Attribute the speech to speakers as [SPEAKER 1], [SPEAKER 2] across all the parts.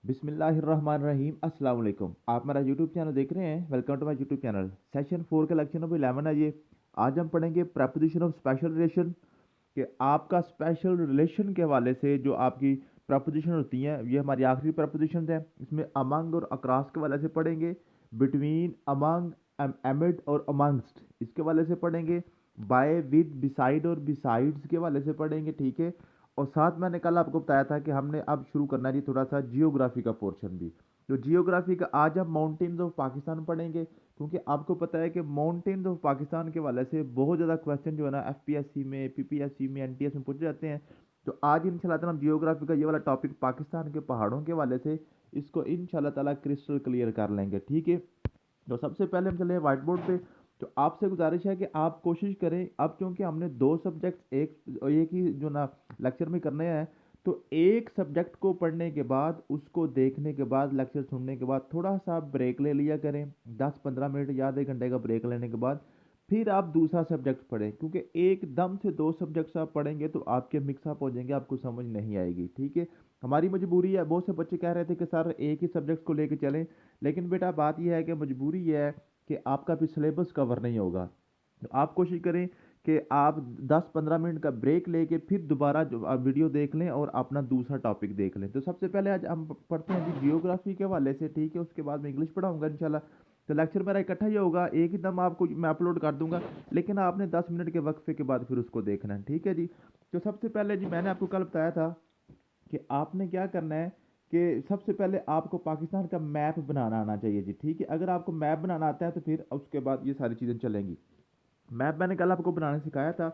[SPEAKER 1] बिस्मिल्लाहिर्रहमानिर्रहीम अस्सलाम वालेकुम। आप मेरा यूट्यूब चैनल देख रहे हैं। Welcome to my YouTube channel. Session 4 का लेक्चर नंबर 11 है ये। आज हम पढ़ेंगे प्रपोजिशन ऑफ स्पेशल रिलेशन कि आपका स्पेशल रिलेशन के हवाले से जो आपकी प्रपोजिशन होती हैं, ये हमारी आखिरी प्रपोजिशन है। इसमें अमंग और अक्रॉस के हवाले से पढ़ेंगे, बिटवीन, अमंग, एमिड और अमंगस्ट इसके हवाले से पढ़ेंगे, बाय, विद, बिसाइड और बिसाइड्स के हवाले से पढ़ेंगे। ठीक है। और साथ मैंने कल आपको बताया था कि हमने अब शुरू करना है जी थोड़ा सा जियोग्राफी का पोर्शन भी। तो जियोग्राफी का आज हम माउंटेन्स ऑफ पाकिस्तान पढ़ेंगे, क्योंकि आपको पता है कि माउंटेन्स ऑफ पाकिस्तान के हवाले से बहुत ज़्यादा क्वेश्चन जो है ना एफपीएससी में, पीपीएससी में, एनटीएस में पूछे जाते हैं। तो आज इंशाल्लाह ताला हम जियोग्राफी का ये वाला टॉपिक पाकिस्तान के पहाड़ों के हवाले से इसको इंशाल्लाह ताला क्रिस्टल क्लियर कर लेंगे। ठीक है। तो सबसे पहले हम चले व्हाइट बोर्ड पे। तो आपसे गुजारिश है कि आप कोशिश करें, अब क्योंकि हमने दो सब्जेक्ट एक ही जो ना लेक्चर में करने हैं, तो एक सब्जेक्ट को पढ़ने के बाद, उसको देखने के बाद, लेक्चर सुनने के बाद थोड़ा सा ब्रेक ले लिया करें, 10-15 मिनट या आधे घंटे का ब्रेक लेने के बाद फिर आप दूसरा सब्जेक्ट पढ़ें, क्योंकि एकदम से दो सब्जेक्ट्स आप पढ़ेंगे तो आपके मिक्सअप हो जाएंगे, आपको समझ नहीं आएगी। ठीक है। हमारी मजबूरी है, बहुत से बच्चे कह रहे थे कि सर एक ही सब्जेक्ट को लेके चलें, लेकिन बेटा बात यह है कि मजबूरी यह है कि आपका भी सिलेबस कवर नहीं होगा। तो आप कोशिश करें कि आप 10-15 मिनट का ब्रेक लेके फिर दोबारा जो वीडियो देख लें और अपना दूसरा टॉपिक देख लें। तो सबसे पहले आज हम पढ़ते हैं जी जियोग्राफी के हवाले से। ठीक है। उसके बाद मैं इंग्लिश पढ़ाऊंगा इंशाल्लाह। तो लेक्चर मेरा इकट्ठा ही होगा, एक ही दम आपको मैं अपलोड कर दूंगा, लेकिन आपने 10 मिनट के वक्फे के बाद फिर उसको देखना है। ठीक है जी। तो सबसे पहले जी मैंने आपको कल बताया था कि आपने क्या करना है कि सबसे पहले आपको पाकिस्तान का मैप बनाना आना चाहिए जी। ठीक है। अगर आपको मैप बनाना आता है तो फिर उसके बाद ये सारी चीज़ें चलेंगी। मैप मैंने कल आपको बनाने सिखाया था।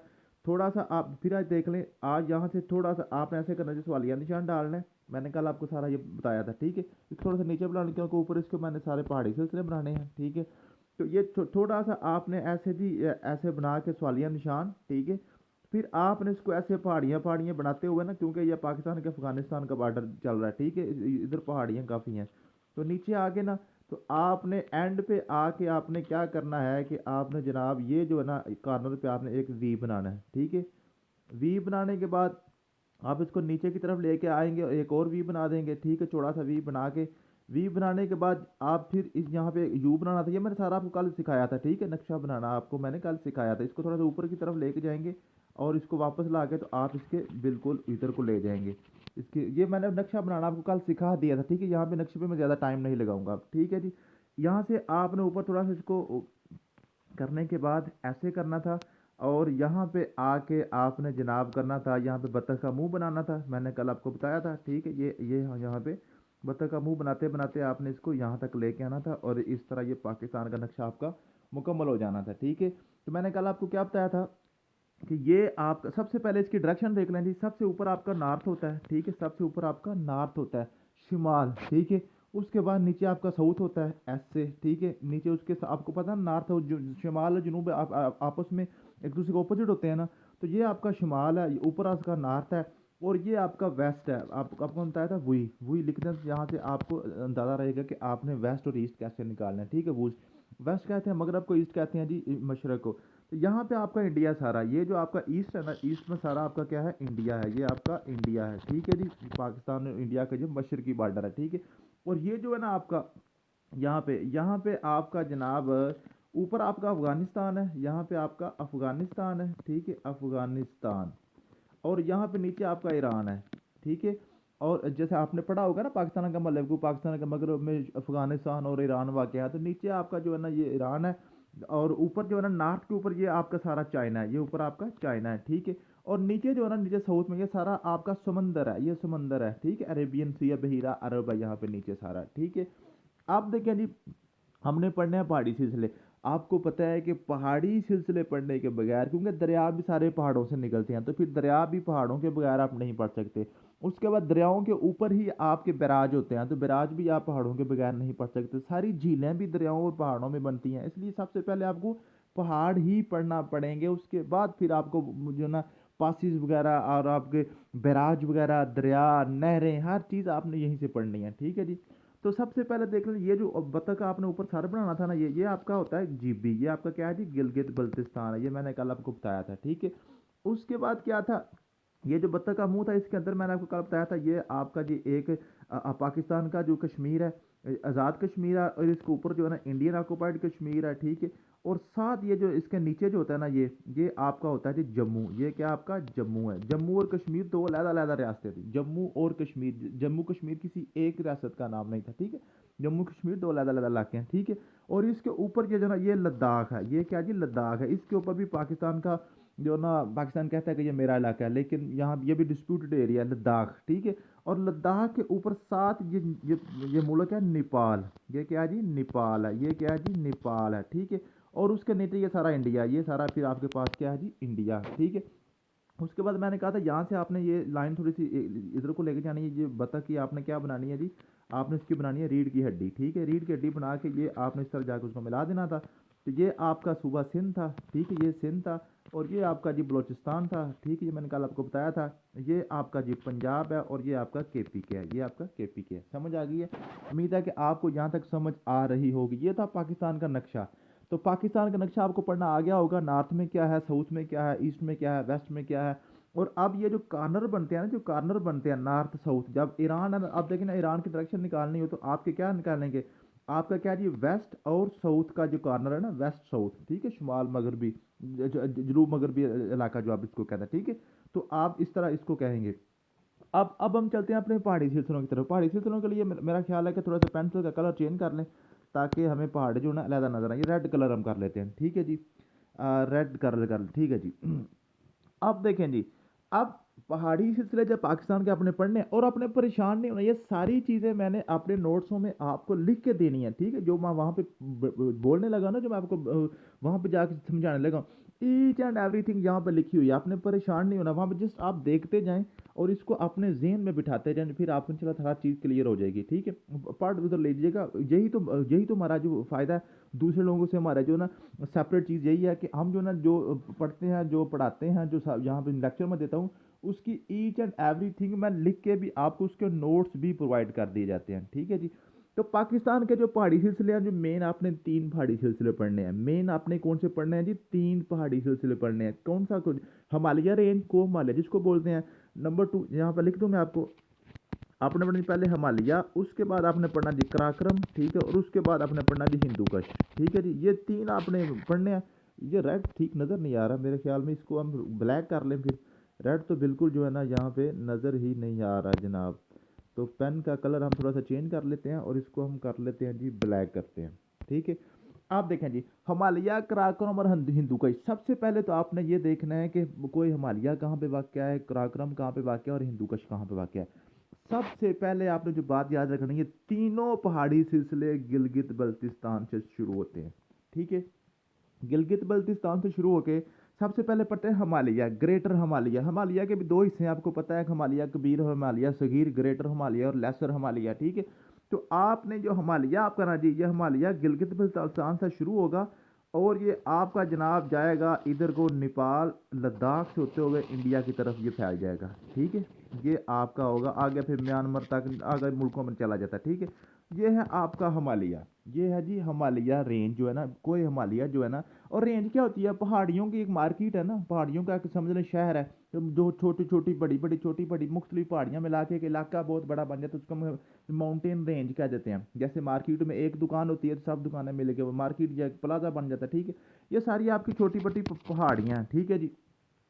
[SPEAKER 1] थोड़ा सा आप फिर आज देख लें, आज यहाँ से थोड़ा सा आपने ऐसे करना है, सवालिया निशान डालना है। मैंने कल आपको सारा ये बताया था। ठीक है। इसको थोड़ा सा नीचे बनाने, क्योंकि ऊपर इसके मैंने सारे पहाड़ी सिलसिले बनाने हैं। ठीक है। तो ये थोड़ा सा आपने ऐसे जी ऐसे बना के सवालिया निशान। ठीक है। फिर आपने इसको ऐसे पहाड़ियाँ पहाड़ियाँ बनाते हुए ना, क्योंकि ये पाकिस्तान के अफगानिस्तान का बॉर्डर चल रहा है। ठीक है। इधर पहाड़ियाँ काफ़ी हैं। तो नीचे आके ना, तो आपने एंड पे आके आपने क्या करना है कि आपने जनाब ये जो है ना कॉर्नर पे आपने एक वी बनाना है। ठीक है। वी बनाने के बाद आप इसको नीचे की तरफ लेके आएंगे और एक और वी बना देंगे। ठीक है। चौड़ा सा वी बना के, वी बनाने के बाद आप फिर इस यहाँ पे यू बनाना था, ये मैंने सारा आपको कल सिखाया था। ठीक है। नक्शा बनाना आपको मैंने कल सिखाया था। इसको थोड़ा सा ऊपर की तरफ लेके जाएंगे और इसको वापस ला के तो आप इसके बिल्कुल इधर को ले जाएंगे। इसके ये मैंने नक्शा बनाना आपको कल सिखा दिया था। ठीक है। यहाँ पे नक्शे पे मैं ज़्यादा टाइम नहीं लगाऊंगा। ठीक है जी। यहाँ से आपने ऊपर थोड़ा सा इसको करने के बाद ऐसे करना था, और यहाँ पे आके आपने जनाब करना था, यहाँ पे बत्तख का मुंह बनाना था, मैंने कल आपको बताया था। ठीक है। ये यहाँ पे बत्तख का मुंह बनाते बनाते आपने इसको यहाँ तक लेके आना था, और इस तरह ये पाकिस्तान का नक्शा आपका मुकम्मल हो जाना था। ठीक है। तो मैंने कल आपको क्या बताया था कि ये आपका सबसे पहले इसकी डायरेक्शन देख लें जी। सबसे ऊपर आपका नॉर्थ होता है। ठीक है। सबसे ऊपर आपका नॉर्थ होता है, शिमाल। ठीक है। उसके बाद नीचे आपका साउथ होता है ऐसे। ठीक है। नीचे उसके आपको पता है नॉर्थ और शिमाल और जनूब आपस में एक दूसरे के ऑपोजिट होते हैं ना। तो ये आपका शिमाल है, ऊपर आपका नॉर्थ है, और ये आपका वेस्ट है। आपको बताया था वही वही लिख दें, यहाँ से आपको अंदाज़ा रहेगा कि आपने वेस्ट और ईस्ट कैसे निकालना है। ठीक है। वो वेस्ट कहते हैं मगरब को, ईस्ट कहते हैं जी मशरक को। तो यहाँ पे आपका इंडिया सारा, ये जो आपका ईस्ट है ना, ईस्ट में सारा आपका क्या है, इंडिया है। ये आपका इंडिया है। ठीक है जी। पाकिस्तान और इंडिया का जो मशरकी बॉर्डर है। ठीक है। और ये जो है ना आपका यहाँ पे आपका जनाब ऊपर आपका अफगानिस्तान है, यहाँ पे आपका अफगानिस्तान है। ठीक है। अफगानिस्तान। और यहाँ पे नीचे आपका ईरान है। ठीक है। और जैसे आपने पढ़ा होगा ना पाकिस्तान का मतलब पाकिस्तान का मगरब में अफगानिस्तान और ईरान वाक़ है, तो नीचे आपका जो है ना ये ईरान है, और ऊपर जो है ना नॉर्थ के ऊपर ये आपका सारा चाइना है, ये ऊपर आपका चाइना है। ठीक है। और नीचे जो है ना, नीचे साउथ में ये सारा आपका समंदर है, ये समंदर है। ठीक है। अरेबियन सी या बहीरा अरब है यहाँ पे नीचे सारा। ठीक है। आप देखें जी, हमने पढ़ने हैं पहाड़ी सिलसिले। आपको पता है कि पहाड़ी सिलसिले पढ़ने के बगैर, क्योंकि दरिया भी सारे पहाड़ों से निकलते हैं, तो फिर दरिया भी पहाड़ों के बगैर आप नहीं पढ़ सकते। उसके बाद दरियाओं के ऊपर ही आपके बैराज होते हैं, तो बैराज भी आप पहाड़ों के बगैर नहीं पढ़ सकते। सारी झीलें भी दरियाओं और पहाड़ों में बनती हैं, इसलिए सबसे पहले आपको पहाड़ ही पढ़ना पड़ेंगे। उसके बाद फिर आपको जो ना पासिस वगैरह और आपके बैराज वगैरह, दरिया, नहरें, हर चीज़ आपने यहीं से पढ़नी है। ठीक है जी। तो सबसे पहले देख लें, ये जो बतख आपने ऊपर सर बनाना था ना, ये आपका होता है जीबी। ये आपका क्या है जी, गिलगित बल्तिस्तान है, ये मैंने कल आपको बताया था। ठीक है। उसके बाद क्या था ये जो बत्तख का मुंह था इसके अंदर मैंने आपको कल बताया था, ये आपका जी एक पाकिस्तान का जो कश्मीर है, आज़ाद कश्मीर है, और इसके ऊपर जो है ना इंडियन ऑक्यूपाइड कश्मीर है, ठीक है। और साथ ये जो इसके नीचे जो होता है ना, ये आपका होता है जी जम्मू। ये क्या आपका जम्मू है। जम्मू और कश्मीर दो अलग-अलग रियासतें थी, जम्मू और कश्मीर। जम्मू कश्मीर किसी एक रियासत का नाम नहीं था, ठीक है। जम्मू कश्मीर दो अलग-अलग इलाके हैं, ठीक है। और इसके ऊपर ये जो ना ये लद्दाख है, ये क्या जी लद्दाख है। इसके ऊपर भी पाकिस्तान का जो ना, पाकिस्तान कहता है कि ये मेरा इलाका है, लेकिन यहाँ ये भी डिस्प्यूटेड एरिया है लद्दाख, ठीक है। और लद्दाख के ऊपर साथ ये मुल्क है नेपाल। ये क्या है जी नेपाल है। ये क्या है जी नेपाल है, ठीक है। और उसके नीचे ये सारा इंडिया, ये सारा फिर आपके पास क्या है जी इंडिया, ठीक है। उसके बाद मैंने कहा था यहाँ से आपने ये लाइन थोड़ी सी इधर को लेके जानी है। ये बतख की आपने क्या बनानी है जी, आपने इसकी बनानी है रीढ़ की हड्डी, ठीक है। रीढ़ की हड्डी बना के ये आपने इस तरह जाकर उसको मिला देना था। तो ये आपका सूबा सिंध था, ठीक है, ये सिंध था। और ये आपका जी बलोचिस्तान था, ठीक है, ये मैंने कल आपको बताया था। ये आपका जी पंजाब है, और ये आपका केपी के है, ये आपका केपी के है। समझ आ गई है। उम्मीद है कि आपको यहाँ तक समझ आ रही होगी। ये था पाकिस्तान का नक्शा। तो पाकिस्तान का नक्शा आपको पढ़ना आ गया होगा। नॉर्थ में क्या है, साउथ में क्या है, ईस्ट में क्या है, वेस्ट में क्या है। और अब ये जो कॉर्नर बनते हैं ना, जो कॉर्नर बनते हैं नॉर्थ साउथ, जब ईरान अब देखिए ना, ईरान की डायरेक्शन निकालनी हो तो आपके क्या निकालेंगे, आपका क्या जी वेस्ट और साउथ का जो कॉर्नर है ना, वेस्ट साउथ, ठीक है, शुमाल मगरबी, जनूब मगरबी इलाका जो आप इसको कहते हैं, ठीक है। तो आप इस तरह इसको कहेंगे। अब हम चलते हैं अपने पहाड़ी सिलसिलों की तरफ। पहाड़ी सिलसिलों के लिए मेरा ख्याल है कि थोड़ा सा पेंसिल का कलर चेंज कर लें, ताकि हमें पहाड़ जो ना अलहदा नजर आए। ये रेड कलर हम कर लेते हैं, ठीक है जी। रेड कलर कर, ठीक है जी। अब देखें जी, अब पहाड़ी सिलसिले जब पाकिस्तान के अपने पढ़ने और अपने परेशान नहीं होना, ये सारी चीज़ें मैंने अपने नोट्सों में आपको लिख के देनी है, ठीक है। जो मैं वहाँ पे बोलने लगा ना, जो मैं आपको वहाँ पे जाके समझाने लगा, ईच एंड एवरीथिंग यहाँ पे लिखी हुई है। आपने परेशान नहीं होना, वहाँ पे जस्ट आप देखते जाएं और इसको अपने जहन में बिठाते जाएं, फिर आपको इंशाल्लाह हर चीज़ क्लियर हो जाएगी, ठीक है। पार्ट उधर लीजिएगा। यही तो हमारा जो फ़ायदा है दूसरे लोगों से, हमारा जो ना सेपरेट चीज़ यही है कि हम जो ना जो पढ़ते हैं, जो पढ़ाते हैं, जो यहाँ पे लेक्चर में देता हूँ, उसकी ईच एंड एवरीथिंग मैं लिख के भी आपको उसके नोट्स भी प्रोवाइड कर दिए जाते हैं, ठीक है जी। तो पाकिस्तान के जो पहाड़ी सिलसिले हैं, जो मेन आपने 3 पहाड़ी सिलसिले पढ़ने हैं। मेन आपने कौन से पढ़ने हैं जी, 3 पहाड़ी सिलसिले पढ़ने हैं। कौन सा कुछ, हिमालय रेंज को हिमालय जिसको बोलते हैं। नंबर 2 यहाँ पर लिख दूँ मैं आपको, आपने पढ़नी पहले हिमालय, उसके बाद आपने पढ़ना जी कराक्रम, ठीक है, और उसके बाद आपने पढ़ना जी हिंदू कश, ठीक है जी। ये 3 आपने पढ़ने हैं। ये रेड ठीक नज़र नहीं आ रहा मेरे ख्याल में, इसको हम ब्लैक कर लें फिर। रेड तो बिल्कुल जो है ना यहाँ पे नज़र ही नहीं आ रहा जनाब। तो पेन का कलर हम थोड़ा सा चेंज कर लेते हैं और इसको हम कर लेते हैं जी ब्लैक करते हैं, ठीक है। आप देखें जी, हिमालय, कराक्रम और हिंदू कश। सबसे पहले तो आपने ये देखना है कि कोई हिमालय कहाँ पे वाक़या है, कराक्रम कहाँ पे वाक़या है, और हिंदू कश कहाँ पे वाक़या है। सबसे पहले आपने जो बात याद रखनी है, तीनों पहाड़ी सिलसिले गिलगित बल्तिस्तान से शुरू होते हैं, ठीक है। गिलगित बल्तिस्तान से शुरू होके सबसे पहले पढ़ते हैं हिमालय, ग्रेटर हिमालय। हिमालय के भी 2 हिस्से हैं, आपको पता है, हिमालय कबीर और हिमालय सगीर, ग्रेटर हिमालय और लेसर हिमालय, ठीक है। तो आपने जो हिमालय आपका ना जी, ये हिमालय गिलगित बल्तिस्तान से शुरू होगा, और ये आपका जनाब जाएगा इधर को नेपाल लद्दाख से होते हुए इंडिया की तरफ ये फैल जाएगा, ठीक है। ये आपका होगा आगे, फिर म्यांमार तक आगे मुल्कों में चला जाता है, ठीक है। ये है आपका हिमालय। ये है जी हिमालय रेंज जो है ना, कोई हिमालय जो है ना। और रेंज क्या होती है, पहाड़ियों की एक मार्केट है ना, पहाड़ियों का एक समझ लें शहर है। तो जो छोटी छोटी बड़ी बड़ी छोटी बड़ी मुख्तलिफ पहाड़ियाँ मिला के एक इलाका बहुत बड़ा बन जाता है, उसको हम माउंटेन रेंज कह देते हैं। जैसे मार्केट में एक दुकान होती है तो सब दुकानें मिल के वो मार्केट या प्लाजा बन जाता है, ठीक है। ये सारी आपकी छोटी बड़ी पहाड़ियाँ हैं, ठीक है जी।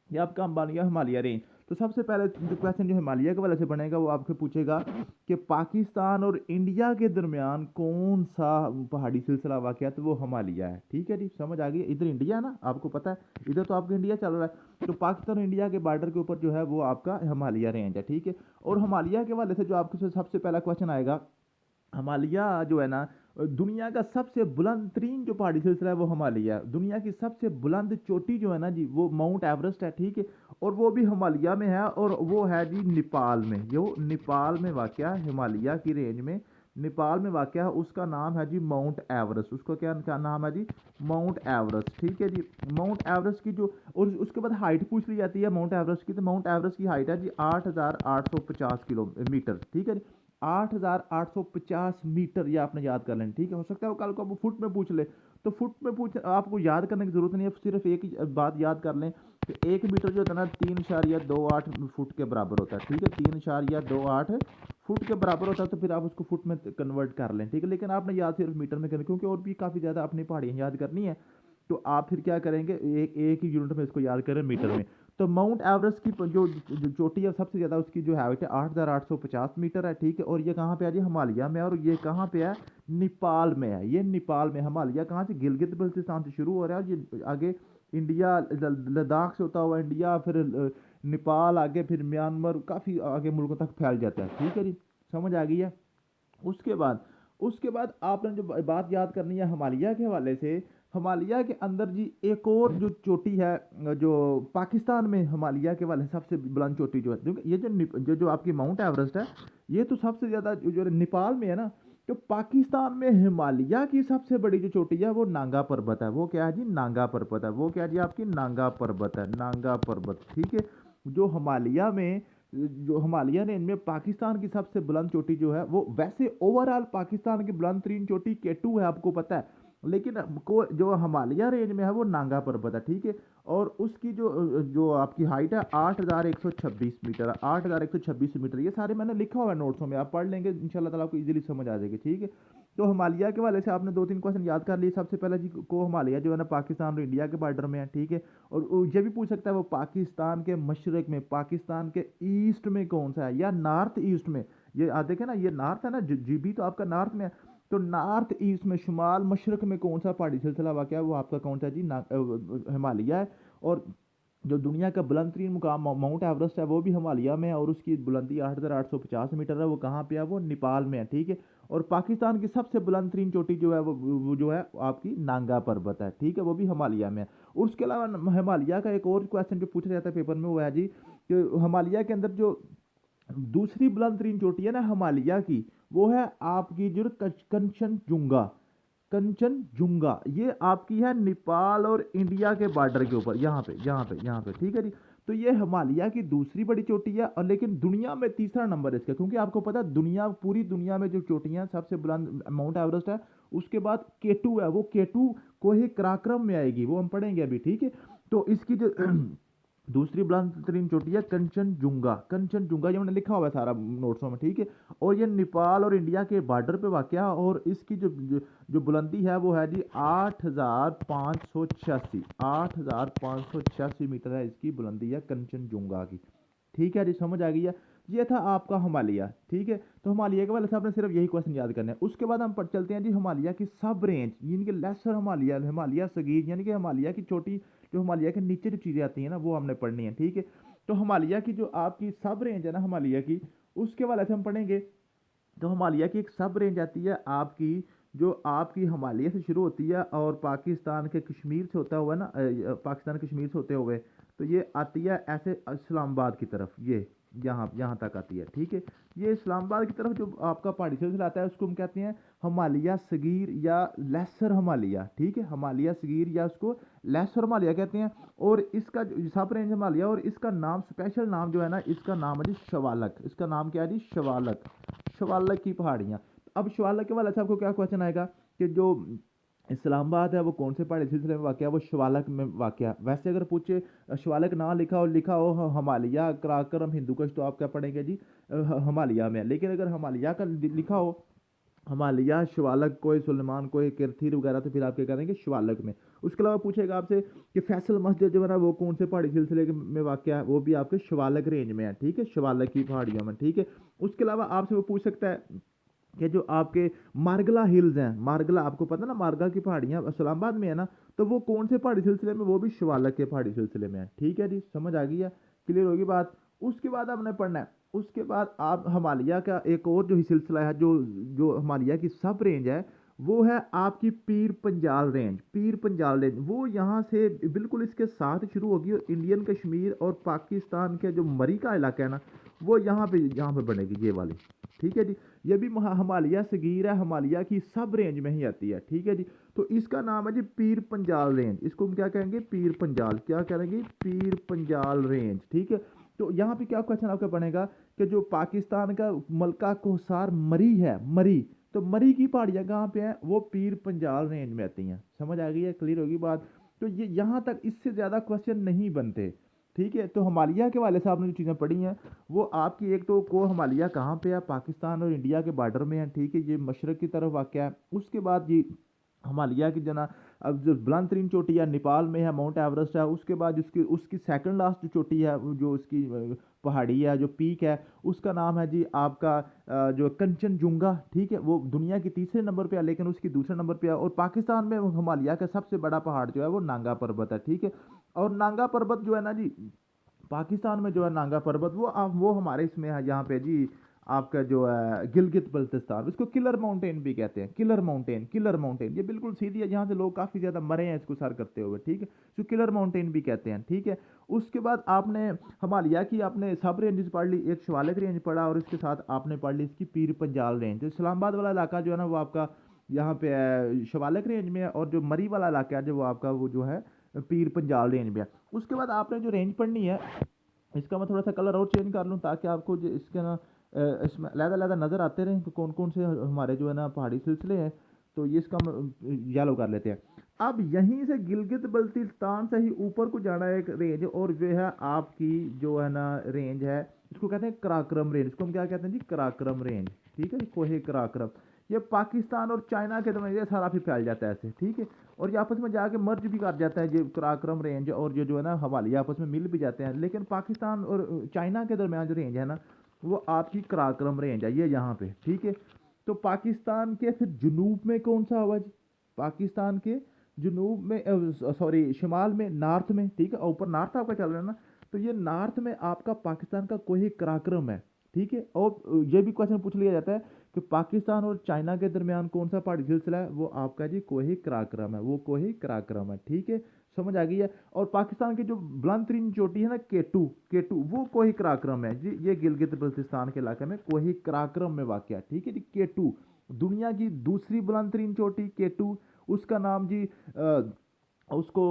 [SPEAKER 1] ये आपका बन गया हिमालय रेंज। तो सबसे पहले जो क्वेश्चन जो हिमालय के वाले से बनेगा, वो आपसे पूछेगा कि पाकिस्तान और इंडिया के दरमियान कौन सा पहाड़ी सिलसिला वाक़ है, तो वो हिमालय है, ठीक है जी। समझ आ गई। इधर इंडिया है ना, आपको पता है, इधर तो आपका इंडिया चल रहा है, तो पाकिस्तान और इंडिया के बॉर्डर के ऊपर जो है वो आपका हिमालय रेंज है, ठीक है। और हिमालय के वाले से जो आपके सबसे पहला क्वेश्चन आएगा, हिमालय जो है ना, दुनिया का सबसे बुलंद तरीन जो पहाड़ी सिलसिला है वो हिमालय है। दुनिया की सबसे बुलंद चोटी जो है ना जी, वो माउंट एवरेस्ट है, ठीक है। और वो भी हिमालय में है, और वो है जी नेपाल में। जो नेपाल में वाक़ है, हिमालय की रेंज में नेपाल में वाक़ है, उसका नाम है जी माउंट एवरेस्ट। उसका क्या क्या नाम है जी, माउंट एवरेस्ट, ठीक है जी। माउंट एवरेस्ट की जो, और उसके बाद हाइट पूछ ली जाती है माउंट एवरेस्ट की, तो माउंट एवरेस्ट की हाइट है जी 8,850 किलोमीटर, ठीक है जी। 8,850 मीटर, ये आपने याद कर लेना, ठीक है। हो सकता है वो कल को आपको फुट में पूछ ले, तो फुट में पूछ आपको याद करने की ज़रूरत नहीं है, सिर्फ एक ही बात याद कर लें 1 मीटर जो होता है ना 3.28 फुट के बराबर होता है, ठीक है, 3.28 फुट के बराबर होता है। तो फिर आप उसको फुट में कन्वर्ट कर लें, ठीक है, लेकिन आपने याद सिर्फ मीटर में करना, क्योंकि और भी काफ़ी ज़्यादा अपनी पहाड़ियाँ याद करनी है। तो आप फिर क्या करेंगे, एक ही यूनिट में इसको याद करें, मीटर में। तो माउंट एवरेस्ट की जो चोटी है सबसे ज़्यादा, उसकी जो हाइट है 8,850 मीटर है, ठीक है। और ये कहाँ पे है जी, हिमालय में। और ये कहाँ पे है, नेपाल में है। ये नेपाल में, हिमालय कहाँ से, गिलगित बल्तिस्तान से शुरू हो रहा है, ये आगे इंडिया, लद्दाख से होता हुआ इंडिया, फिर नेपाल, आगे फिर म्यांमार, काफ़ी आगे मुल्कों तक फैल जाता है, ठीक है जी, समझ आ गई है। उसके बाद आपने जो बात याद करनी है हिमालय के हवाले से, हिमालय के अंदर जी एक और जो चोटी है, जो पाकिस्तान में हिमालय के वाले सबसे बुलंद चोटी जो है, क्योंकि ये जो आपकी माउंट एवरेस्ट है, ये तो सबसे ज़्यादा जो नेपाल में है ना। तो पाकिस्तान में हिमालय की सबसे बड़ी जो चोटी है वो नांगा पर्वत है। वो क्या है जी, नांगा पर्वत है। वो क्या है जी, आपकी नांगा पर्वत है, नांगा पर्वत, ठीक है। जो हिमालय में, जो हिमालय रेंज में पाकिस्तान की सबसे बुलंद चोटी जो है, वो वैसे ओवरऑल पाकिस्तान की बुलंद तरीन चोटी केटू है, आपको पता है, लेकिन को जो हिमालय रेंज में है वो नांगा पर्वत है, ठीक है। और उसकी जो आपकी हाइट है 8,126 मीटर है, 8,126 मीटर। ये सारे मैंने लिखा हुआ है नोट्सों में, आप पढ़ लेंगे इंशाल्लाह ताला, आपको इजीली समझ आ जाएगी, ठीक है। तो हिमालय के वाले से आपने 2-3 क्वेश्चन याद कर लिए। सबसे पहले जी, को हिमालय जो है ना पाकिस्तान और इंडिया के बॉर्डर में है, ठीक है। और ये भी पूछ सकता है वो पाकिस्तान के मशरक में, पाकिस्तान के ईस्ट में कौन सा है, या नॉर्थ ईस्ट में। ये आप देखें ना, ये नॉर्थ है ना, जीबी तो आपका नॉर्थ में है। तो नॉर्थ ईस्ट में, शुमाल मशरक में कौन सा पहाड़ी सिलसिला वाक़ है, वो आपका कौन सा जी, हिमालय है। और जो दुनिया का बुलंद तरीन मुकाम माउंट एवरेस्ट है, वो भी हिमालय में है, और उसकी बुलंदी 8,850 मीटर है। वो कहाँ पे है, वो नेपाल में है, ठीक है। और पाकिस्तान की सबसे बुलंद तरीन चोटी जो है वो जो है आपकी नांगा पर्वत है, ठीक है, वो भी हिमालय में है। और उसके अलावा हिमालय का एक और क्वेश्चन जो पूछा जाता है पेपर में, वो है जी कि हिमालय के अंदर जो दूसरी बुलंद तरीन चोटी है ना हिमालय की, वो है आपकी जो कंचनजुंगा। कंचनजुंगा ये आपकी है नेपाल और इंडिया के बॉर्डर के ऊपर, यहाँ पे, ठीक है जी। तो ये हिमालय की दूसरी बड़ी चोटी है, और लेकिन दुनिया में तीसरा नंबर है इसका, क्योंकि आपको पता है दुनिया, पूरी दुनिया में जो चोटियाँ सबसे बुलंद माउंट एवरेस्ट है, उसके बाद केटू है। वो केटू कोहे कराक्रम में आएगी, वो हम पढ़ेंगे अभी, ठीक है। तो इसकी जो दूसरी बुलंद तरीन चोटी है कंचनजुंगा। कंचनजुंगा ये मैंने लिखा हुआ है सारा नोट्सों में, ठीक है। और ये नेपाल और इंडिया के बॉर्डर पे वाक़ है, और इसकी जो बुलंदी है वो है जी 8,586, 8,586 मीटर है इसकी बुलंदी है कंचनजुंगा की, ठीक है जी, समझ आ गई है। ये था आपका हिमालय, ठीक है। तो हिमालय के वाले से आपने सिर्फ यही क्वेश्चन याद करने हैं। उसके बाद हम चलते हैं जी हिमालय की सब रेंज, यानी कि लेसर हिमालय, हिमालय सगीर, यानी कि हिमालय की छोटी, जो हिमालय के नीचे जो चीज़ें आती हैं ना, वो हमने पढ़नी है, ठीक है। तो हिमालय की जो आपकी सब रेंज है ना हिमालय की, उसके वाले से हम पढ़ेंगे। तो हिमालय की एक सब रेंज आती है आपकी, जो आपकी हिमालय से शुरू होती है, और पाकिस्तान के कश्मीर से होता हुआ ना, पाकिस्तान कश्मीर से होते हुए, तो ये आती है ऐसे इस्लामाबाद की तरफ, ये यहाँ यहाँ तक आती है, ठीक है। ये इस्लामाबाद की तरफ जो आपका पहाड़ी सिलसिला आता है, उसको हम कहते हैं हिमालय सगीर या लेसर हिमालय, ठीक है। हिमालय सगीर या उसको लेसर हिमालय कहते हैं। और इसका जो सब रेंज हिमालय, और इसका नाम, स्पेशल नाम जो है ना, इसका नाम है जी शिवालक। इसका नाम क्या है जी, शिवालक, शिवालक की पहाड़ियाँ। अब शिवालक के वाले से आपको क्या क्वेश्चन आएगा कि जो इस्लामाबाद है वो कौन से पहाड़ी सिलसिले में वाक़ है, वो शिवालक में वाक़ है। वैसे अगर पूछे शिवालक ना लिखा हो हिमालय कराक्रम हिंदुकुश, तो आप क्या पढ़ेंगे जी, हिमालय में। लेकिन अगर हिमालय का लिखा हो हिमालय शिवालक, कोई सुलेमान, कोई किरथीर वगैरह, तो फिर आप क्या करेंगे, शिवालक में। उसके अलावा पूछेगा आपसे कि फैसल मस्जिद जो है ना, वो कौन से पहाड़ी सिलसिले में वाक़ है, वो भी आपके शिवालक रेंज में है, ठीक है, शिवालक की पहाड़ियों में, ठीक है। उसके अलावा आपसे वो पूछ सकता है कि जो आपके मारगला हिल्स हैं, मारगला आपको पता ना, मारगला की पहाड़ियाँ इस्लामाबाद में है ना, तो वो कौन से पहाड़ी सिलसिले में, वो भी शिवालक के पहाड़ी सिलसिले में है, ठीक है जी, समझ आ गई है, क्लियर होगी बात। उसके बाद आपने पढ़ना है, उसके बाद आप हिमालय का एक और जो ही सिलसिला है, जो जो हिमालय की सब रेंज है, वो है आपकी पीर पंजाल रेंज। पीर पंजाल रेंज वो यहाँ से बिल्कुल इसके साथ शुरू होगी, और इंडियन कश्मीर और पाकिस्तान के जो मरी का इलाका है ना, वो यहाँ पे बनेगी ये वाली, ठीक है जी। ये भी हिमालय सगीर है, हिमालय की सब रेंज में ही आती है, ठीक है जी। तो इसका नाम है जी पीर पंजाल रेंज। इसको हम क्या कहेंगे, पीर पंजाल, क्या करेंगे, पीर पंजाल रेंज, ठीक है। तो यहाँ पे क्या क्वेश्चन आपका बनेगा कि जो पाकिस्तान का मलका कोसार मरी है, मरी, तो मरी की पहाड़ियाँ कहाँ पे हैं, वो पीर पंजाल रेंज में आती हैं, समझ आ गई है, क्लियर होगी बात। तो ये यहाँ तक इससे ज़्यादा क्वेश्चन नहीं बनते। ठीक है, तो हिमालय के वाले से आपने जो चीज़ें पढ़ी हैं वो आपकी, एक तो को हिमालय कहाँ पे है, पाकिस्तान और इंडिया के बॉर्डर में है। ठीक है, ये मशरक़ की तरफ वाक़या है। उसके बाद ये हिमालय की जना, अब जो बुलंद तरीन चोटी है नेपाल में है, माउंट एवरेस्ट है। उसके बाद उसकी उसकी सेकंड लास्ट जो चोटी है, जो उसकी पहाड़ी है, जो पीक है, उसका नाम है जी आपका जो कंचनजुंगा। ठीक है, वो दुनिया की तीसरे नंबर पे है, लेकिन उसकी दूसरे नंबर पे है। और पाकिस्तान में हिमालय का सबसे बड़ा पहाड़ जो है वो नांगा पर्वत है। ठीक है, और नांगा पर्वत जो है ना जी, पाकिस्तान में जो है नांगा पर्वत, वो हमारे इसमें है यहाँ पे जी, आपका जो है गिलगित बल्तिस्तान, इसको किलर माउंटेन भी कहते हैं। किलर माउंटेन, किलर माउंटेन, ये बिल्कुल सीधी है, जहाँ से लोग काफ़ी ज़्यादा मरे हैं इसको सर करते हुए। ठीक है, इसको किलर माउंटेन भी कहते हैं। ठीक है, उसके बाद आपने हिमालय की आपने सब रेंजेस पढ़ ली, एक शिवालिक रेंज पढ़ा, और इसके साथ आपने पढ़ ली इसकी पीर पंजाल रेंज। जो इस्लामाबाद वाला इलाका जो है ना वो आपका यहाँ पे है शिवालिक रेंज में है, और जो मरी वाला इलाका है जो वो आपका वो जो है पीर पंजाल रेंज में है। उसके बाद आपने जो रेंज पढ़नी है, इसका मैं थोड़ा सा कलर और चेंज कर लूँ ताकि आपको जो इसके ना इसमें अलग-अलग नज़र आते रहें कि कौन कौन से हमारे जो है ना पहाड़ी सिलसिले हैं। तो ये इसका येलो कर लेते हैं। अब यहीं से गिलगित बल्तिस्तान से ही ऊपर को जाना है एक रेंज, और जो है आपकी जो है ना रेंज है, इसको कहते हैं कराक्रम रेंज। इसको हम क्या कहते हैं जी, कराक्रम रेंज। ठीक है जी, कोहे कराक्रम। ये पाकिस्तान और चाइना के दरमियान ये सारा फिर फैल जाता है ऐसे। ठीक है, और ये आपस में जाके मर्ज भी कर जाता है, ये कराक्रम रेंज और ये जो है ना हिमालय आपस में मिल भी जाते हैं। लेकिन पाकिस्तान और चाइना के दरमियान जो रेंज है ना वो आपकी कराक्रम रेंज है, ये यहाँ पे। ठीक है, तो पाकिस्तान के फिर जुनूब में कौन सा हुआ जी, पाकिस्तान के जुनूब में, सॉरी शिमाल में, नॉर्थ में। ठीक है, और ऊपर नॉर्थ आपका चल रहा है ना, तो ये नॉर्थ में आपका पाकिस्तान का कोई कराक्रम है। ठीक है, और ये भी क्वेश्चन पूछ लिया जाता है कि पाकिस्तान और चाइना के दरमियान कौन सा पहाड़ी सिलसिला है, वो आपका जी कोही कराक्रम है, वो कोही कराक्रम है। ठीक है, समझ आ गई है। और पाकिस्तान की जो बुलंद तरीन चोटी है ना केटू, केटू वो कोही कराक्रम है जी, ये गिलगित बल्तिस्तान के इलाके में कोही कराक्रम में वाक़ है। ठीक है जी, केटू दुनिया की दूसरी बुलंद तरीन चोटी केटू, उसका नाम जी उसको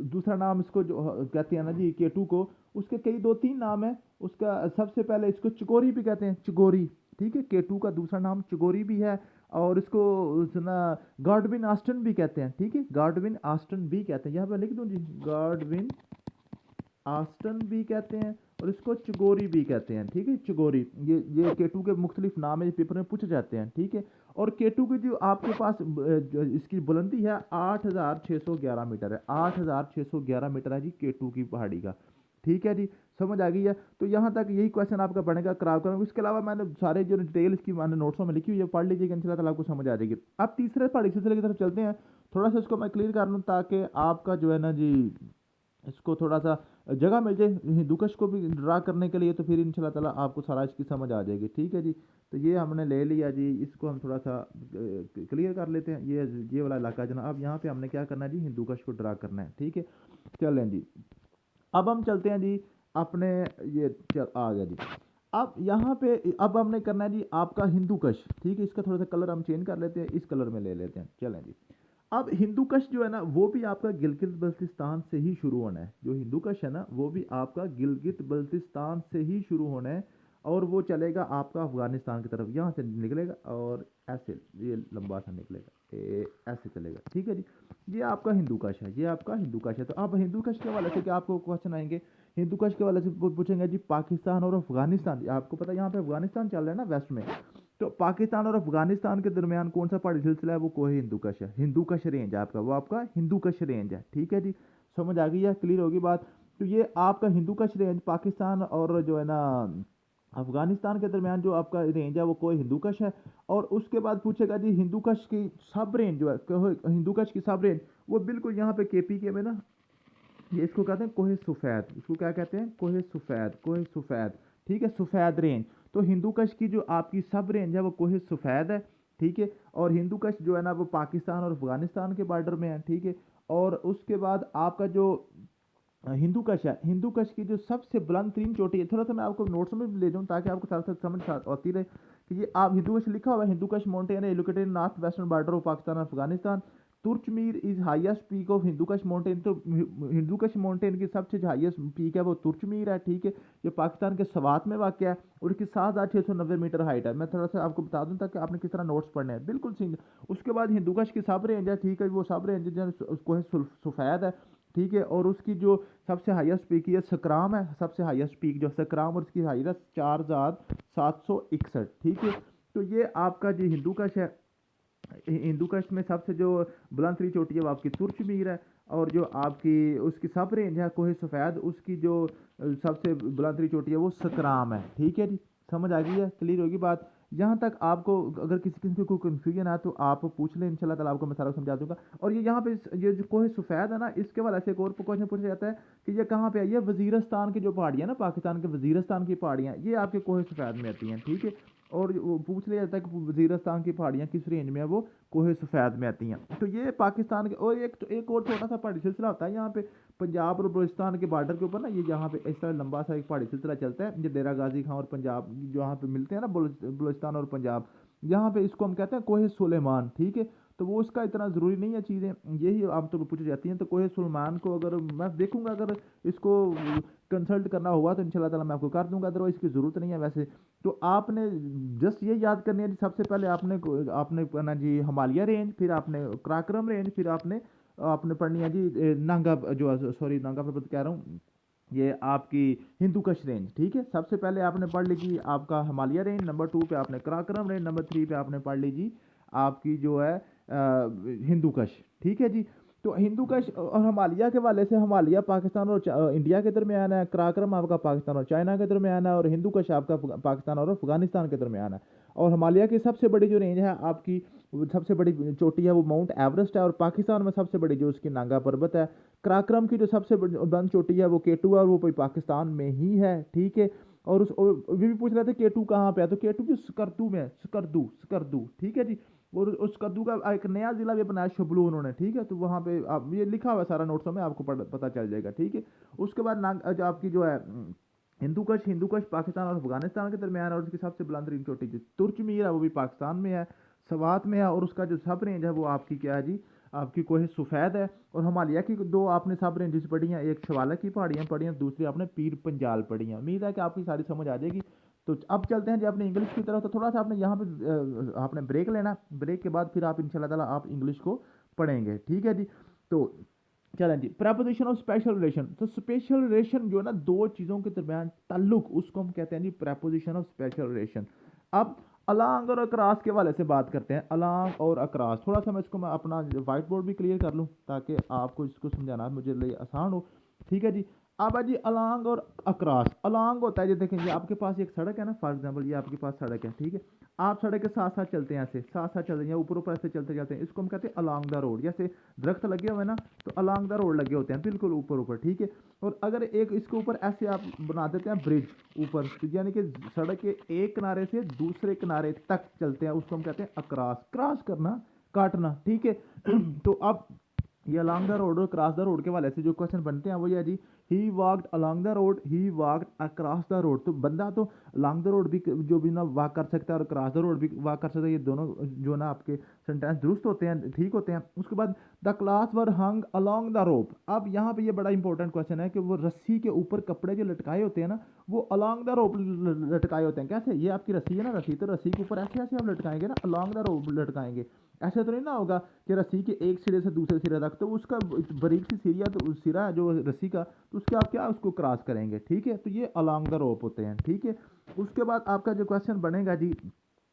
[SPEAKER 1] दूसरा नाम इसको जो कहते हैं ना जी केटू को, उसके कई दो तीन नाम है। उसका सबसे पहले इसको चिगोरी भी कहते हैं, चिगोरी। ठीक है, केटू का दूसरा नाम चिगोरी भी है, और इसको ना गॉडविन आस्टन भी कहते हैं। ठीक है, गॉडविन आस्टन भी कहते हैं, यहाँ पे लिख दूँ जी, गॉडविन आस्टन भी कहते हैं, और इसको चिगोरी भी कहते हैं। ठीक है, चिगोरी, ये केटू के मुख्तलिफ नाम है, पेपर में पूछे जाते हैं। ठीक है, और केटू की जो आपके पास जो इसकी बुलंदी है 8,611 मीटर है, 8,611 मीटर है जी केटू की पहाड़ी का। ठीक है जी, समझ आ गई है। तो यहाँ तक यही क्वेश्चन आपका बनेगा कराक्रम। इसके अलावा मैंने सारे जो डिटेल इसकी मैंने नोट्सों में लिखी हुई है, पढ़ लीजिएगा, इंशाल्लाह ताला आपको समझ आ जाएगी। अब तीसरे पहाड़ी सिलसिले की तरफ चलते हैं। थोड़ा सा इसको मैं क्लियर कर लूँ ताकि आपका जो है ना जी इसको थोड़ा सा जगह मिल जाए हिंदूकश को भी ड्रा करने के लिए, तो फिर इंशाल्लाह ताला आपको सारा इसकी समझ आ जाएगी। ठीक है जी, तो ये हमने ले लिया जी, इसको हम थोड़ा सा क्लियर कर लेते हैं। ये वाला इलाका जनाब, अब यहाँ पे हमने क्या करना है जी, हिंदूकश को ड्रा करना है। ठीक है, चलें जी, अब हम चलते हैं जी अपने, ये चल आ गया जी। अब यहाँ पे अब हमने करना है जी आपका हिंदूकश। ठीक है, इसका थोड़ा सा कलर हम चेंज कर लेते हैं, इस कलर में ले लेते हैं। चलें जी, अब हिंदूकश जो है ना वो भी आपका गिलगित बल्तिस्तान से ही शुरू होना है। जो हिंदूकश है ना वो भी आपका गिलगित बल्तिस्तान से ही शुरू होना है, और वो चलेगा आपका अफगानिस्तान की तरफ, यहाँ से निकलेगा और ऐसे ये लंबा सा निकलेगा, ऐसे चलेगा। ठीक है जी, ये आपका हिंदूकश है, ये आपका हिंदूकश है। तो अब हिंदूकश के हवाले से क्या आपको क्वेश्चन आएंगे, हिंदूकश के हवाले से पूछेंगे जी पाकिस्तान और अफगानिस्तान, आपको पता है यहाँ पे अफगानिस्तान चल रहा है ना वेस्ट में, तो पाकिस्तान और अफगानिस्तान के दरमियान कौन सा पहाड़ी सिलसिला है, वो कोई हिंदूकश है, हिंदूकश रेंज है आपका, वो आपका हिंदूकश रेंज है। ठीक है जी, समझ आ गई है, क्लियर होगी बात। तो ये आपका हिंदूकश रेंज पाकिस्तान और जो है ना अफगानिस्तान के दरमियान जो आपका रेंज है वो कोई हिंदूकश है। और उसके बाद पूछेगा जी हिंदूकश की सब रेंज जो है, हिंदूकश की सब रेंज वो बिल्कुल यहाँ पे केपी के में ना, ये इसको कहते हैं कोहे सफ़ेद, इसको क्या कहते हैं, कोहे सफ़ेद, कोहे सफ़ेद। ठीक है, सफ़ेद रेंज। तो हिंदूकश की जो आपकी सब रेंज है वो कोहे सफ़ेद है। ठीक है, और हिंदूकश जो है ना वो पाकिस्तान और अफगानिस्तान के बॉर्डर में है। ठीक है, और उसके बाद आपका जो हिंदूकश है, हिंदूकश की जो सबसे बुलंद तरीन चोटी है, थोड़ा सा मैं आपको नोट्स में भी ले जाऊँ ताकि आपको साथ साथ समझ आती रहे कि ये आप हिंदूकश लिखा हुआ है, हिंदूकश माउंटेन है located north western border of Pakistan और Afghanistan. तुर्चमीर is highest peak of Hindu Kush mountain. तो हिंदूकश माउंटेन की सबसे जो हाईएस्ट पीक है वो तुर्चमीर है, ठीक है। ये पाकिस्तान के सवात में वाक़ है और इसकी 7,690 मीटर हाइट है। मैं थोड़ा सा आपको बता दूं ताकि आपने किस तरह नोट्स पढ़ने हैं, बिल्कुल सिंह। उसके बाद हिंदूकश की सब रेंज है, ठीक है, वो सब रेंज जो है उसको है सफ़ेद है, ठीक है। और उसकी जो सबसे हाईएस्ट पीक है सकराम है, सबसे हाईएस्ट पीक जो सकराम, और उसकी हाइट है 4,761, ठीक है। तो ये आपका जो हिंदूकश है, हिंदू कश में सबसे जो बुलंद तरीन चोटी है वो आपकी तुर्चमीर है। और जो आपकी उसकी सब रेंज है कोहे सफ़ेद, उसकी जो सबसे बुलंद तरीन चोटी है वो सकराम है, ठीक है जी। समझ आ गई है, क्लियर होगी बात। यहाँ तक आपको अगर किसी किस्म की कोई कन्फ्यूजन है तो आप पूछ लें, इंशाल्लाह ताला आपको मैं सारा समझा दूंगा। और ये यहाँ पे ये जो कोहे सफ़ेद है ना, इसके वाले से एक और क्वेश्चन पूछा जाता है कि ये कहाँ पे है। ये वजीरस्तान की जो पहाड़ियाँ ना, पाकिस्तान के वजीरस्तान की पहाड़ियाँ, ये आपके कोहे सफ़ेद में आती हैं, ठीक है। और वो पूछ लिया जाता है कि वजीरस्तान की पहाड़ियाँ किस रेंज में है, वो कोहे सफ़ेद में आती हैं। तो ये पाकिस्तान के, और एक और छोटा सा पहाड़ी सिलसिला होता है यहाँ पे पंजाब और बलूचिस्तान के बॉर्डर के ऊपर ना, ये यहाँ पे इस तरह लंबा सा एक पहाड़ी सिलसिला चलता है, ये डेरा गाजी खां और पंजाब जो यहाँ पे मिलते हैं ना, बलूचिस्तान और पंजाब, यहाँ पे इसको हम कहते हैं कोहे सुलेमान, ठीक है। तो वो इसका इतना ज़रूरी नहीं है, चीज़ें यही आमतौर पर पूछी जाती हैं। तो कोहे सुलेमान को अगर मैं देखूंगा, अगर इसको कंसल्ट करना हुआ तो इंशाल्लाह ताला मैं आपको कर दूंगा, अदरवाइज़ इसकी ज़रूरत नहीं है वैसे। तो आपने जस्ट ये याद करनी है जी, सबसे पहले आपने आपने करना जी हिमालय रेंज, फिर आपने कराक्रम रेंज, फिर आपने आपने पढ़नी है जी नांगा, जो सॉरी नांगा पर्वत कह रहा हूँ, ये आपकी हिंदूकश रेंज, ठीक है। सबसे पहले आपने पढ़ लीजिए आपका हिमालय रेंज, नंबर 2 पे आपने कराक्रम रेंज, नंबर 3 पे आपने पढ़ लीजिए आपकी जो है हिंदूकश, ठीक है जी। तो हिंदूकश और हिमालय के वाले से, हिमालय पाकिस्तान और इंडिया के दरमियान है, कराक्रम आपका पाकिस्तान और चाइना के दरमियान है, और हिंदूकश आपका पाकिस्तान और अफगानिस्तान के दरमियान है। और हिमालय की सबसे बड़ी जो रेंज है आपकी, सबसे बड़ी चोटी है वो माउंट एवरेस्ट है, और पाकिस्तान में सबसे बड़ी जो उसकी नांगा पर्वत है। कराक्रम की जो सबसे बुलंद चोटी है वो केटू है, और वो पाकिस्तान में ही है, ठीक है। और भी पूछ रहे थे केटू कहाँ पे है, तो केटू जो स्कर्दू में है, स्कर्दू स्कर्दू, ठीक है जी। और उस कद्दू का एक नया जिला भी बनाया शुबलू उन्होंने, ठीक है। तो वहाँ पे आप ये लिखा हुआ है सारा नोट्सों में, आपको पता चल जाएगा, ठीक है। उसके बाद जो आपकी जो है हिंदूकश पाकिस्तान और अफगानिस्तान के दरमियान है, और उसकी सबसे बुलंद तरीन चोटी जो तुर्चमीर है वो भी पाकिस्तान में है, सवात में है। और उसका जो सब रेंज है वो आपकी क्या है जी, आपकी कोहे सफ़ेद है। और हिमालय की दो आपने सब रेंजेस पढ़ी हैं, एक शवाला की पहाड़ियाँ पढ़ी हैं, दूसरी आपने पीर पंजाल पढ़ी हैं। उम्मीद है कि आपकी सारी समझ आ जाएगी। तो अब चलते हैं जी अपने इंग्लिश की तरफ। तो थोड़ा सा आपने यहाँ पे आपने ब्रेक लेना, ब्रेक के बाद फिर आप इंशाल्लाह ताला आप इंग्लिश को पढ़ेंगे, ठीक है जी। तो चलें जी, प्रपोजिशन ऑफ स्पेशल रिलेशन। तो स्पेशल रिलेशन जो है ना, दो चीज़ों के दरमियान ताल्लुक, उसको हम कहते हैं जी प्रपोजिशन ऑफ स्पेशल रिलेशन। अब अलांग और अक्रॉस के वाले से बात करते हैं, अलांग और अक्रॉस। थोड़ा सा मैं इसको मैं अपना व्हाइट बोर्ड भी क्लियर कर लूँ ताकि आपको इसको समझाना मुझे लिए आसान हो, ठीक है जी। अब है जी अलांग और अक्रॉस। अलांग होता है, ये देखें, ये आपके पास एक सड़क है ना, फॉर एग्जांपल ये आपके पास सड़क है, ठीक है। आप सड़क के साथ साथ चलते हैं, ऐसे साथ साथ चलते हैं, ऊपर ऊपर ऐसे चलते जाते हैं, इसको हम कहते हैं अलांग द रोड। जैसे दरख्त लगे हुए हैं ना, तो अलांग द रोड लगे होते हैं बिल्कुल ऊपर ऊपर, ठीक है। और अगर एक इसके ऊपर ऐसे आप बना देते हैं ब्रिज ऊपर, तो यानी कि सड़क के एक किनारे से दूसरे किनारे तक चलते हैं, उसको हम कहते हैं अक्रॉस, क्रॉस करना, काटना, ठीक है। तो अब ये अलॉन्ग द रोड और क्रॉस द रोड के वाले से जो क्वेश्चन बनते हैं वो ये है जी, he walked along the road, he walked across the road. तो बंदा तो अलॉन्ग द रोड भी जो भी ना वॉक कर सकता है और क्रॉस द रोड भी वॉक कर सकता है, ये दोनों जो ना आपके सेंटेंस दुरुस्त होते हैं, ठीक होते हैं। उसके बाद the class were hung along the rope. अब यहाँ पे ये बड़ा इंपॉर्टेंट क्वेश्चन है कि वो रस्सी के ऊपर कपड़े जो लटकाए होते हैं ना, वो अलॉन्ग द रोप लटकाए होते हैं। कैसे? ये आपकी रस्सी है ना, रस्सी, तो रस्सी के ऊपर ऐसे ऐसे आप लटकाएंगे ना, अलॉन्ग द रोप लटकाएंगे। ऐसा तो नहीं ना होगा कि रस्सी के एक सिरे से दूसरे सिरे तक, तो उसका बारीक सी सिरिया तो सिरा है जो रस्सी का, तो उसके आप क्या उसको क्रॉस करेंगे, ठीक है। तो ये अलॉन्ग द रोप होते हैं, ठीक है। उसके बाद आपका जो क्वेश्चन बनेगा जी,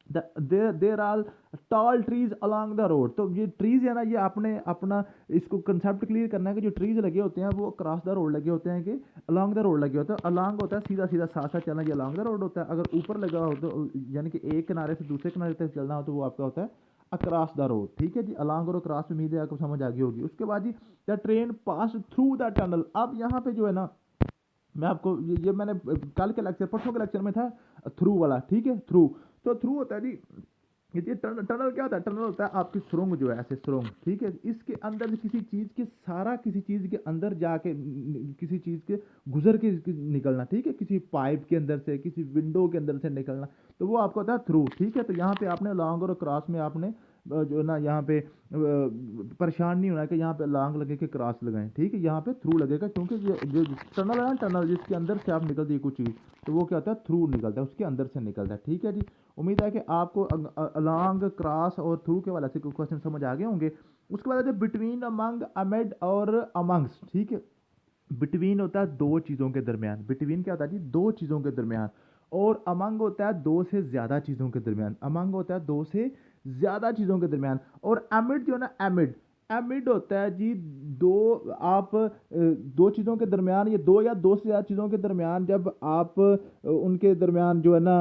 [SPEAKER 1] there are tall trees along the road. तो ये ट्रीज है ना, ये आपने अपना इसको कंसेप्ट क्लियर करना है कि जो ट्रीज लगे होते हैं वो क्रॉस द रोड लगे होते हैं कि अलॉन्ग द रोड लगे होते हैं। अलॉन्ग होता है सीधा सीधा साथ साथ चलना, ये अलॉन्ग द रोड होता है। अगर ऊपर लगा हो तो यानी कि एक किनारे से दूसरे किनारे तक चलना हो तो वो आपका होता है अक्रॉस द रोड, ठीक है जी। अलॉन्ग और अक्रॉस में उम्मीद है आपको समझ आ गई होगी। उसके बाद जी the train pass through the tunnel. अब यहाँ पे जो है ना, मैं आपको ये मैंने कल के लेक्चर, परसों के लेक्चर में था थ्रू वाला, ठीक है। थ्रू, तो थ्रू होता है जी, ये टनल क्या होता है? टनल होता है आपकी सुरंग जो है, ऐसे सुरंग, ठीक है। इसके अंदर किसी चीज़ के सारा किसी चीज़ के अंदर जाके किसी चीज़ के गुजर के निकलना, ठीक है। किसी पाइप के अंदर से, किसी विंडो के अंदर से निकलना, तो वो आपका होता है थ्रू, ठीक है। तो यहाँ पे आपने लॉन्ग और क्रॉस में आपने जो ना यहाँ पे परेशान नहीं होना है कि यहाँ पे लॉन्ग लगे कि क्रॉस लगाएं, ठीक है, यहाँ पे थ्रू लगेगा, क्योंकि ये जो टनल है ना, टनल जिसके अंदर से आप निकलती है कुछ चीज़, तो वो क्या होता है, थ्रू निकलता है, उसके अंदर से निकलता है, ठीक है जी। उम्मीद है कि आपको अलॉन्ग, क्रॉस और थ्रू के वाले से क्वेश्चन समझ आ गए होंगे। उसके बाद है बिटवीन, अमंग, अमेड और अमंग्स, ठीक है। बिटवीन होता है दो चीज़ों के दरमियान, बिटवीन क्या होता है जी, दो चीज़ों के दरमियान। और अमंग होता है दो से ज़्यादा चीज़ों के दरमियान, अमंग होता है दो से ज़्यादा चीज़ों के दरमियान। और एमिड जो है ना, एमिड, एमिड होता है जी दो, आप दो चीज़ों के दरमियान, ये दो या दो से ज़्यादा चीज़ों के दरमियान जब आप उनके दरमियान जो है ना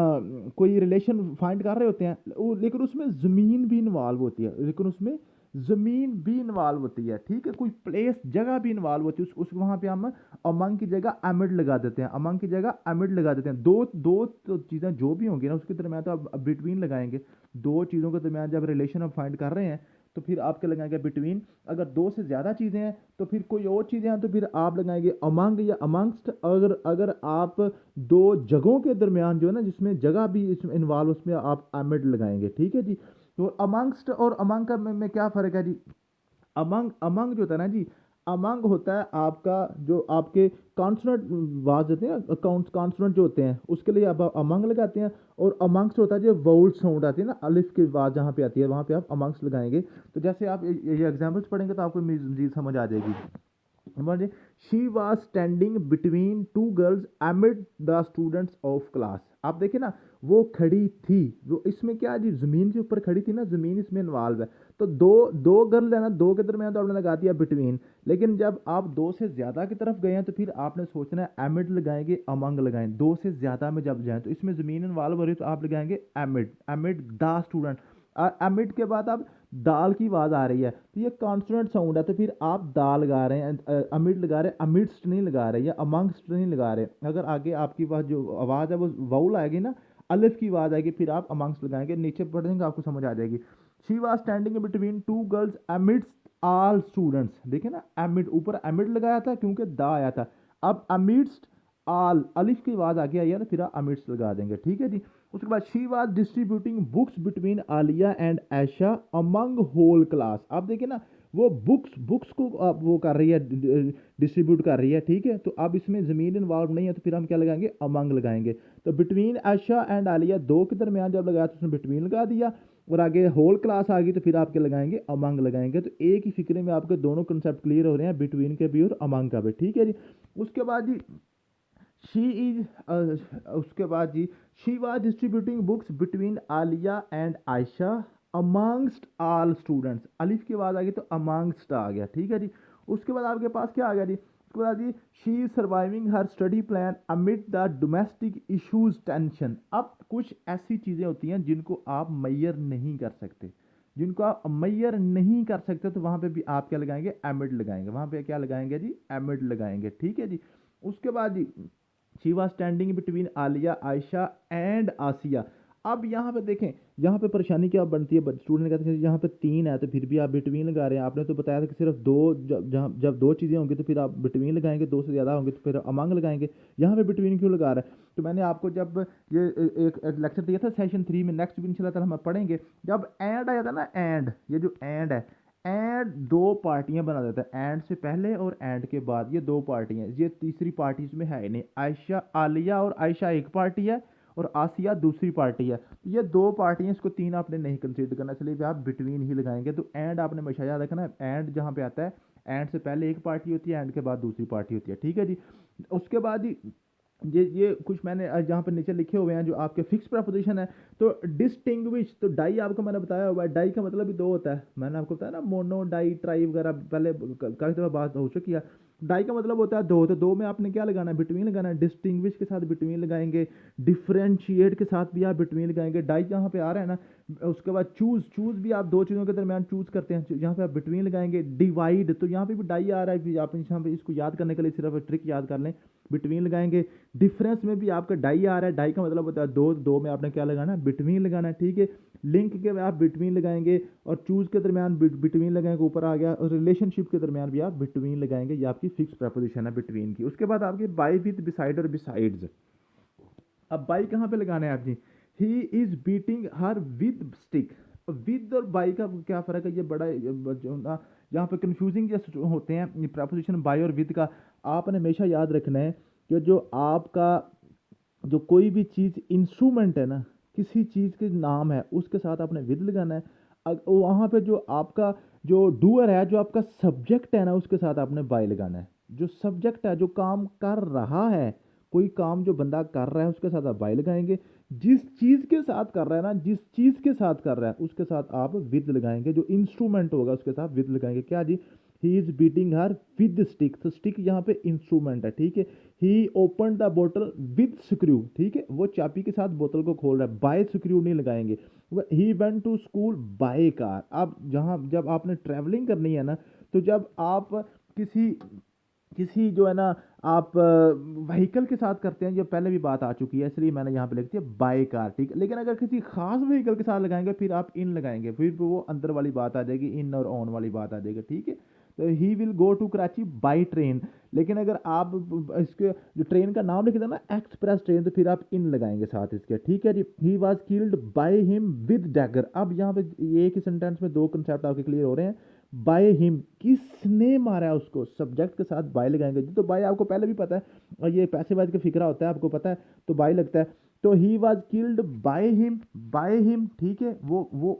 [SPEAKER 1] कोई रिलेशन फाइंड कर रहे होते हैं, लेकिन उसमें ज़मीन भी इन्वॉल्व होती है, लेकिन उसमें ज़मीन भी इन्वॉल्व होती है, ठीक है, कोई प्लेस, जगह भी इन्वॉल्व होती है, उस वहाँ पे हम अमंग की जगह एमिड लगा देते हैं, अमंग की जगह एमिड लगा देते हैं। दो दो तो चीज़ें जो भी होंगी ना उसके दरमियान तो आप बिटवीन लगाएंगे। दो चीज़ों के दरमियान जब रिलेशन आप फाइंड कर रहे हैं तो फिर आपके लगाएंगे बिटवीन। अगर दो से ज़्यादा चीज़ें हैं तो फिर कोई और चीज़ें हैं तो फिर आप लगाएंगे अमंग या अमंगस्ट। अगर अगर आप दो जगहों के दरमियान जो है ना जिसमें जगह भी इसमें इन्वॉल्व, उसमें आप एमिड लगाएंगे, ठीक है जी। तो अमंगस्ट और अमंग का में क्या फ़र्क है जी। अमंग, अमंग जो होता है ना जी, अमंग होता है आपका जो आपके कॉन्सोनेंट वाज देते हैं, कॉन्सोनेंट जो होते हैं उसके लिए आप अमंग लगाते हैं। और अमंग्स होता है जो वाउल साउंड आती है ना, अलिफ की आवाज़ जहाँ पे आती है वहाँ पे आप अमंग्स लगाएंगे। तो जैसे आप ये एग्जाम्पल्स पढ़ेंगे तो आपको मज़ीद समझ आ जाएगी। Number she was standing between two girls एमिड the students of class. आप देखिए ना, वो खड़ी थी, वो इसमें क्या है जी, ज़मीन के ऊपर खड़ी थी ना, ज़मीन इसमें इन्वॉल्व है। तो दो दो गर्ल है ना, दो के दरमियान तो आपने लगा दिया बिटवीन। लेकिन जब आप दो से ज़्यादा की तरफ गए हैं तो फिर आपने सोचना है एमिड लगाएंगे, अमंग लगाएं। दो से ज़्यादा में जब जाएं तो इसमें ज़मीन इन्वॉल्व हो रही है तो आप लगाएंगे एमिड, एमिड द स्टूडेंट। एमिड के बाद आप दाल की आवाज़ आ रही है तो ये कॉन्सोनेंट साउंड है, तो फिर आप दाल लगा रहे हैं, अमिड लगा रहे हैं, अमिडस्ट नहीं लगा रहे या अमंगस्ट नहीं लगा रहे। अगर आगे आपकी बात जो आवाज़ है वो वाउल आएगी ना, अलिफ की आवाज़ आएगी, फिर आप अमंगस्ट लगाएंगे, नीचे पढ़ेंगे आपको समझ आ जाएगी। She was standing between two girls amidst all students. देखिए ना, एमिड, ऊपर एमिड लगाया था क्योंकि दा आया था। अब अमिड्स्ट आल, अलिफ की आवाज़ आगे आई है ना, फिर आप अमिड्स लगा देंगे, ठीक है जी। उसके बाद she was distributing books between Alia and Aisha among whole class. आप देखिए ना, वो बुक्स को वो कर रही है, डिस्ट्रीब्यूट कर रही है, ठीक है। तो अब इसमें ज़मीन इन्वॉल्व नहीं है तो फिर हम क्या लगाएंगे, अमंग लगाएंगे। तो बिटवीन ऐशा एंड आलिया, दो के दरमियान जब लगाया तो उसने बिटवीन लगा दिया। और आगे होल क्लास आ गई तो फिर आपके लगाएंगे, अमंग लगाएंगे। तो एक ही फिक्रे में आपके दोनों कंसेप्ट क्लियर हो रहे हैं, बिटवीन के भी और अमंग का भी, ठीक है जी। उसके बाद जी शी इज, उसके बाद जी she was distributing books between Alia and Ayesha amongst all students. अलिफ की आवाज़ आ गई तो अमंगस्ट आ गया, ठीक है जी। उसके बाद आपके पास क्या आ गया जी, उसके बाद जी she is surviving her study plan amid the domestic issues tension. अब कुछ ऐसी चीज़ें होती हैं जिनको आप मैयर नहीं कर सकते, जिनको आप मैयर नहीं कर सकते, तो वहाँ पे भी आप क्या लगाएंगे, एमिड लगाएंगे, वहाँ पे क्या लगाएंगे जी, एमिड लगाएंगे, ठीक है जी। उसके बाद जी she was standing between Aliya, Ayesha and Asiya. अब यहाँ पे देखें, यहाँ पे परेशानी क्या बनती है, स्टूडेंट ने कहते हैं यहाँ पे तीन है तो फिर भी आप बिटवीन लगा रहे हैं। आपने तो बताया था कि सिर्फ दो, जब दो चीज़ें होंगी तो फिर आप बिटवीन लगाएंगे, दो से ज़्यादा होंगे तो फिर अमंग लगाएंगे। यहाँ पे बिटवीन क्यों लगा रहा है, तो मैंने आपको जब ये एक लेक्चर दिया था सेशन 3 में, नेक्स्ट भी इंशाल्लाह हम पढ़ेंगे, जब एंड आया था ना, एंड, ये जो एंड है, एंड दो पार्टियां बना देता है, एंड से पहले और एंड के बाद, ये दो पार्टियां, ये तीसरी पार्टी इसमें है ही नहीं। आयशा, आलिया और आयशा एक पार्टी है और आसिया दूसरी पार्टी है, तो ये दो पार्टियां, इसको तीन आपने नहीं कंसीडर करना, इसलिए भी आप बिटवीन ही लगाएंगे। तो एंड आपने हमेशा याद रखना है, एंड जहाँ पे आता है, एंड से पहले एक पार्टी होती है, एंड के बाद दूसरी पार्टी होती है, ठीक है जी। उसके बाद ही ये कुछ मैंने जहाँ पर नीचे लिखे हुए हैं जो आपके फिक्स प्रपोजिशन है। तो डिस्टिंग्विश, तो डाई आपको मैंने बताया हुआ है, डाई का मतलब भी दो होता है, मैंने आपको बताया ना, मोनो डाई ट्राई वगैरह पहले काफ़ी दफ़ा बात हो चुकी है। डाई का मतलब होता है दो, तो दो में आपने क्या लगाना है, बिटवीन लगाना है। डिस्टिंग्विश के साथ बिटवीन लगाएंगे, डिफ्रेंशिएट के साथ भी आप बिटवीन लगाएंगे। डाई जहाँ पे आ रहा है ना, उसके बाद चूज़, चूज़ भी आप दो चीज़ों के दरमियान चूज़ करते हैं, यहाँ पे आप बिटवीन लगाएंगे। डिवाइड, तो यहाँ पे भी डाई आ रहा है, आप यहाँ पे इसको याद करने के लिए सिर्फ ट्रिक याद कर लें, बिटवीन लगाएंगे। डिफरेंस में भी आपका डाई आ रहा है, डाई का मतलब होता है दो, दो में आपने क्या लगाना है, बिटवीन लगाना है, ठीक है। लिंक के में आप बिटवीन लगाएंगे और चूज के दरमियान बिटवीन लगाएंगे, ऊपर आ गया। और रिलेशनशिप के दरमियान भी आप बिटवीन लगाएंगे, ये आपकी फिक्स प्रपोजिशन है बिटवीन की। उसके बाद आपके बाय विद, बिसाइड और बिसाइड्स। अब बाई कहाँ पे लगाना है आप जी, he is beating her with stick. With with और बाय का क्या फ़र्क है, ये बड़ा जो ना यहाँ पे कन्फ्यूजिंग जैसे होते हैं प्रपोजिशन बाय और विद का। आपने हमेशा याद रखना है कि जो आपका जो कोई भी चीज़ इंस्ट्रूमेंट है ना, किसी चीज़ के नाम है, उसके साथ आपने विद लगाना है। वहाँ पे जो आपका जो डूअर है, जो आपका सब्जेक्ट है ना, उसके साथ आपने बाय लगाना है। जो सब्जेक्ट है, जो काम कर रहा है, कोई काम जो बंदा कर रहा है, उसके साथ आप बाय लगाएंगे। जिस चीज़ के साथ कर रहा है ना, जिस चीज़ के साथ कर रहा है, उसके साथ आप विद लगाएंगे। जो इंस्ट्रूमेंट होगा उसके साथ विद लगाएंगे। क्या जी, he is beating her with stick, तो स्टिक यहाँ पे इंस्ट्रूमेंट है, ठीक है। ही ओपन द बोतल विद स्क्रू, ठीक है, वो चाबी के साथ बोतल को खोल रहा है, बाय स्क्रू नहीं लगाएंगे। He went to school by car. अब जहाँ जब आपने ट्रैवलिंग करनी है ना, तो जब आप किसी किसी जो है ना, आप व्हीकल के साथ करते हैं, ये पहले भी बात आ चुकी है, इसलिए मैंने यहाँ पे लिख दिया बाय कार, ठीक है। लेकिन अगर किसी खास व्हीकल के साथ लगाएंगे, फिर आप इन लगाएंगे, फिर वो अंदर वाली बात आ जाएगी, इन और ऑन वाली बात आ जाएगी, ठीक है। तो he will go to Karachi by train. लेकिन अगर आप इसके जो ट्रेन का नाम लिख देना ना, एक्सप्रेस ट्रेन, तो फिर आप इन लगाएंगे साथ इसके, ठीक है जी। He was killed by him with dagger. अब यहाँ पे एक ही सेंटेंस में दो कंसेप्ट आपके क्लियर हो रहे हैं। बाय हिम, किसने मारा उसको, सब्जेक्ट के साथ बाय लगाएंगे जी। तो बाय आपको पहले भी पता है, और ये पैसे वाइज का फिक्रा होता है, आपको पता है, तो बाय लगता है। तो ही वॉज किल्ड बाय हिम, ठीक है। वो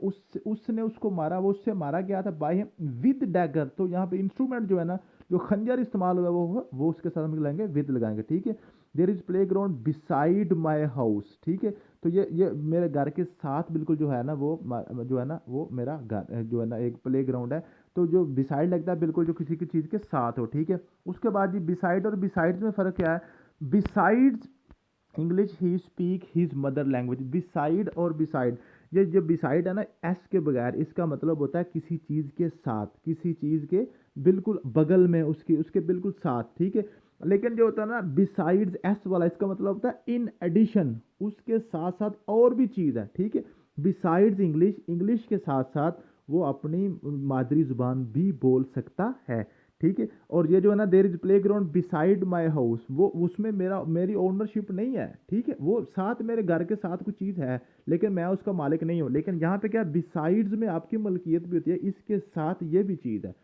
[SPEAKER 1] उसने उसको मारा, वो उससे मारा गया था, बाय हिम विद डैगर। तो यहाँ पे इंस्ट्रूमेंट जो है ना, जो खंजर इस्तेमाल हुआ वो उसके साथ हम लगाएंगे, विद लगाएंगे, ठीक है। There is playground beside my house, ठीक है। तो ये मेरे घर के साथ बिल्कुल जो है ना, वो जो है ना, वो मेरा घर जो है ना, एक प्ले ग्राउंड है। तो जो बिसाइड लगता है बिल्कुल जो किसी की चीज़ के साथ हो, ठीक है। उसके बाद जी बिसाइड और बिसाइड्स में फ़र्क क्या है। Besides English he speak his mother language. Beside और बिसाइड, ये जो बिसाइड है ना, एस के बगैर, इसका मतलब होता है किसी चीज़ के साथ, किसी चीज़ के बिल्कुल बगल में, उसकी उसके बिल्कुल साथ, ठीक है। लेकिन जो होता है ना बिसाइड्स एस वाला, इसका मतलब होता है इन एडिशन, उसके साथ साथ और भी चीज़ है, ठीक है। बिसाइड्स इंग्लिश, इंग्लिश के साथ साथ वो अपनी मादरी जुबान भी बोल सकता है, ठीक है। और ये जो है ना, there is playground beside my house, वो उसमें मेरी ओनरशिप नहीं है, ठीक है। वो साथ मेरे घर के साथ कुछ चीज़ है, लेकिन मैं उसका मालिक नहीं हूँ। लेकिन यहाँ पे क्या, बिसाइड्स में आपकी मलकियत भी होती है, इसके साथ ये भी चीज़ है।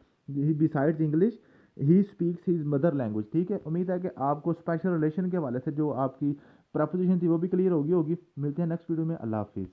[SPEAKER 1] Besides English he speaks his mother language, ठीक है। उम्मीद है कि आपको स्पेशल रिलेशन के हवाले से जो आपकी प्रपोजिशन थी वो भी क्लियर होगी। मिलते हैं नेक्स्ट वीडियो में। अल्लाह हाफिज़।